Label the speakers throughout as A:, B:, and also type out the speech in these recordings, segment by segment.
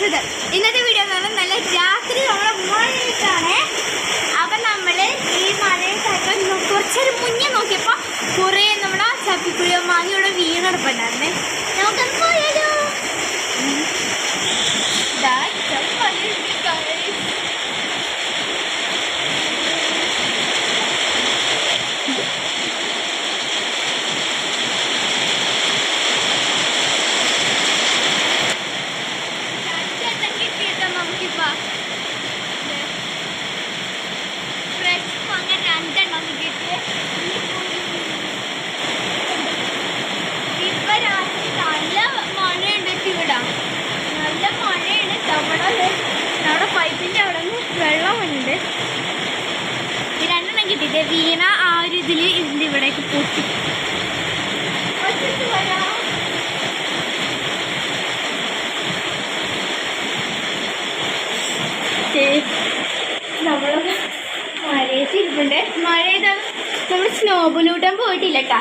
A: Guys, ഇന്നത്തെ video എന്ന് പറഞ്ഞാൽ നല്ല രാത്രി നമ്മളെ മഴയിട്ടാണ്. അപ്പം നമ്മൾ ഈ മഴയൊക്കെ കുറച്ചൊരു മുന്നേ നോക്കിയപ്പോൾ കുറേ നമ്മുടെ ചപ്പിക്കുഴിയോ മാങ്ങയോടെ വീണെടുപ്പുണ്ടായിരുന്നേ. നമുക്കൊന്ന് പോയാലോ? നമ്മുടെ പൈപ്പിൻ്റെ അവിടെ നിന്ന് വെള്ളമുണ്ട്. ഈ രണ്ടെണ്ണം കിട്ടിയിട്ട് വീണ ആ ഒരു ഇതിൽ ഇതിൻ്റെ ഇവിടേക്ക് പൊട്ടി. നമ്മളൊക്കെ മഴയത്ത് ഇരിപ്പുണ്ട്. മഴയത്താണ് നമ്മൾ സ്നോബിലൂട്ടാൻ പോയിട്ടില്ല കേട്ടാ.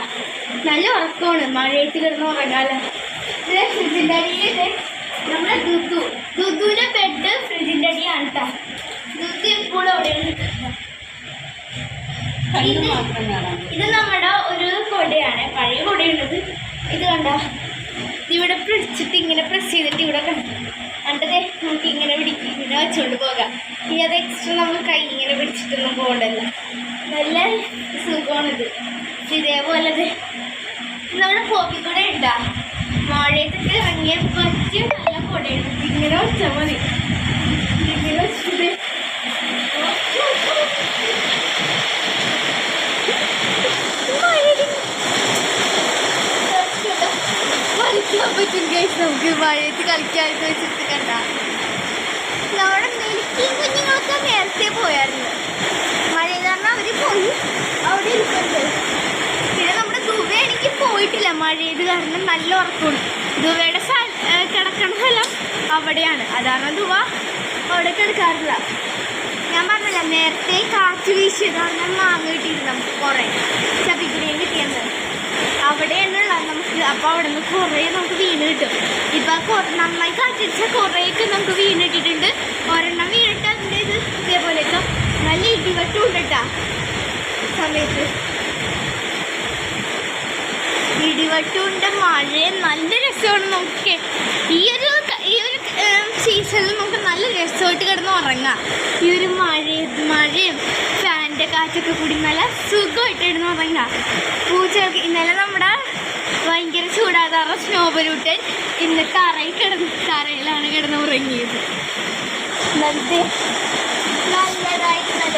A: നല്ല ഉറക്കമാണ് മഴയത്ത് കിടന്ന് ഉറങ്ങാലോ. ഇത് ഫ്രിഡ്ജിൻ്റെ അടിയിൽ നമ്മുടെ ദുദുവിൻ്റെ ബെഡ് ഫ്രിഡ്ജിൻ്റെ അടിയാണ് കേട്ടോ. ദുദു എപ്പോഴും അവിടെയാണ്. ഇത് നമ്മുടെ ഒരു കൊടയാണ്, പഴയ കൊടയുള്ളത്. ഇത് കണ്ടോ, ഇവിടെ പിടിച്ചിട്ട് ഇങ്ങനെ പ്രസ് ചെയ്തിട്ട് ഇവിടെ കണ്ടതേ നമുക്ക് ഇങ്ങനെ പിടിക്കും, ഇങ്ങനെ വെച്ചുകൊണ്ട് പോകാം. ഇനി അത് എക്സ്ട്രാ നമ്മൾ കൈ ഇങ്ങനെ പിടിച്ചിട്ടൊന്നും പോകണ്ടല്ലോ. നല്ല സുഖമാണിത്. ഇതേപോലെ നമ്മുടെ പോപ്പിക്കൂടെ ഉണ്ടാ മഴയത്തൊക്കെ ഇറങ്ങിയ പറ്റിയ നല്ല കൊടയാണ്. ഇങ്ങനെ വെച്ചാൽ മതി. ഇങ്ങനെ വെച്ചിട്ട് കളിക്കാൻ പറ്റും ഗൈസ്. നമുക്ക് മഴയത്ത് കളിക്കാമെന്ന് വെച്ചിട്ട് കണ്ട. നമ്മുടെ മിൽക്കിയും കുഞ്ഞുങ്ങളൊക്കെ നേരത്തെ പോയായിരുന്നു. മഴ കാരണം അവർ പോയി അവിടെ ഇരിക്കുന്നുണ്ട്. പിന്നെ നമ്മുടെ ദുബ എനിക്ക് പോയിട്ടില്ല മഴയത് കാരണം. നല്ല ഉറക്കമാണ്. ദുബയുടെ കിടക്കണ സ്ഥലം അവിടെയാണ്. അതാണ് ദുബ അവിടെ കിടക്കാറില്ല. ഞാൻ പറഞ്ഞില്ല നേരത്തെ കാറ്റ് വീശിയത് കാരണം മാങ്ങ കിട്ടിയിരുന്നു നമുക്ക്. കുറേ ചപ്പിക്കുടിയും കിട്ടിയത് അവിടെയാണുള്ള നമുക്ക്. അപ്പോൾ അവിടെ നിന്ന് കുറേ നമുക്ക് വീണ് കിട്ടും. ഇപ്പം നന്നായി കാറ്റടിച്ചാൽ കുറേയൊക്കെ നമുക്ക് വീണ് കിട്ടിയിട്ടുണ്ട്. ഒരെണ്ണം വീണിട്ട് അതിൻ്റെ ഇത് ഇതേപോലെയൊക്കെ നല്ല ഇടിവെട്ടും ഉണ്ട് കേട്ടാ സമയത്ത്. ഇടിവെട്ടുണ്ട്, മഴ നല്ല രസമാണ്. നമുക്ക് ഈ ഒരു സീസണിൽ നമുക്ക് നല്ല രസമായിട്ട് കിടന്ന് ഉറങ്ങാം. ഈ ഒരു മഴയും ഫാനിൻ്റെ കാറ്റൊക്കെ കൂടി നല്ല സുഖമായിട്ട് കിടന്ന് ഉറങ്ങാം. പൂച്ചകൾക്ക് ഇന്നലെ നമ്മുടെ ഭയങ്കര ചൂടാകാറ സ്നോബലൂട്ടൻ ഇന്ന് തറയിലാണ് കിടന്ന് ഉറങ്ങിയത്. നല്ലതായിട്ട് നല്ല